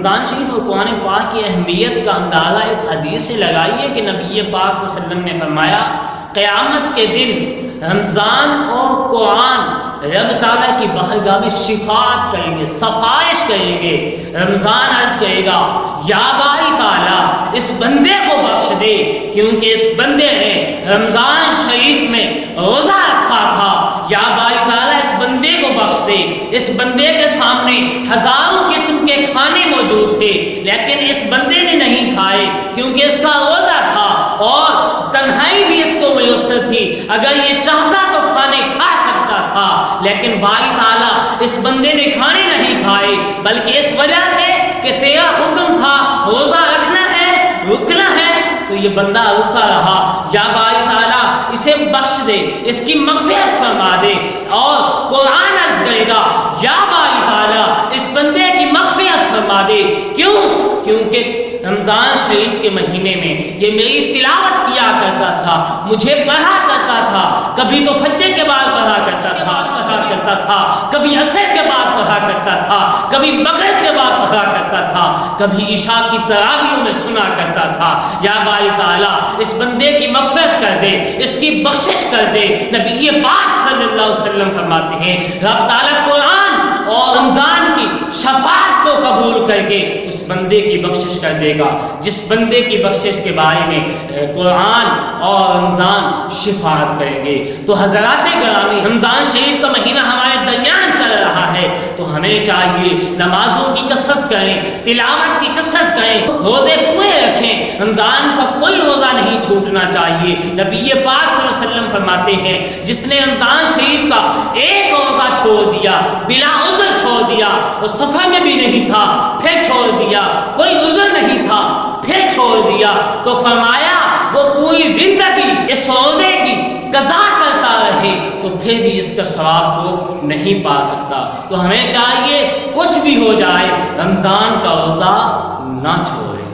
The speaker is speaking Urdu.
رمضان شریف اور قرآن پاک کی اہمیت کا اندازہ اس حدیث سے لگائیے کہ نبی پاک صلی اللہ علیہ وسلم نے فرمایا قیامت کے دن رمضان اور قرآن رب تعالیٰ کی بارگاہ میں شفاعت کریں گے، سفارش کریں گے۔ رمضان عرض کرے گا یا باری تعالیٰ اس بندے کو بخش دے، کیونکہ اس بندے نے رمضان شریف میں روزہ رکھا تھا۔ یا باری تعالیٰ اس بندے کو بخش دے، اس بندے کے سامنے ہزاروں قسم کے کھانے موجود تھے لیکن اس بندے نے نہیں کھائے کیونکہ اس کا روزہ تھا اور تنہائی بھی اس کو میسر تھی، اگر یہ چاہتا تو کھانے کھا سکتا تھا، لیکن باری تعالیٰ اس بندے نے کھانے نہیں کھائے، بلکہ اس وجہ سے کہ تیرا حکم تھا روزہ رکھنا ہے، رکنا ہے، تو یہ بندہ رکا رہا۔ یا باری تعالیٰ اسے بخش دے، اس کی مغفرت فرما دے۔ اور قرآن عرض کرے گا یا باری تعالیٰ اس بندے کی مغفرت فرما دے۔ کیوں؟ کیونکہ رمضان شریف کے مہینے میں یہ میری تلاوت کیا کرتا تھا، مجھے پڑھا کرتا تھا، کبھی تو فجر کے بعد پڑھا کرتا تھا، کبھی عصر کے بعد پڑھا کرتا تھا، کبھی مغرب کے بعد پڑھا کرتا تھا، کبھی عشاء کی تراویح میں سنا کرتا تھا۔ یا باری تعالیٰ اس بندے کی مغفرت کر دے، اس کی بخشش کر دے۔ نبی پاک صلی اللہ علیہ وسلم فرماتے ہیں رب تعالیٰ قرآن اور رمضان کی شفاعت کو قبول کر کے اس بندے کی بخشش کر دے گا، جس بندے کی بخشش کے بارے میں قرآن اور رمضان شفاعت کریں گے۔ تو حضرات گرامی، رمضان شریف کا مہینہ ہمارے درمیان چل رہا ہے تو ہمیں چاہیے نمازوں کی کثرت کریں، تلاوت کی کثرت کریں، روزے پورے رکھیں، رمضان کا کوئی روزہ نہیں چھوٹنا چاہیے۔ نبی پاک صلی اللہ علیہ وسلم فرماتے ہیں جس نے رمضان شریف کا ایک روزہ چھوڑ دیا، بلا عذر چھوڑ دیا، وہ سفر میں بھی نہیں تھا پھر چھوڑ دیا، کوئی عذر نہیں تھا پھر چھوڑ دیا، تو فرمایا وہ پوری زندگی اس روزے کی قضا کرتا رہے تو پھر بھی اس کا ثواب وہ نہیں پا سکتا۔ تو ہمیں چاہیے کچھ بھی ہو جائے رمضان کا روزہ نہ چھوڑے۔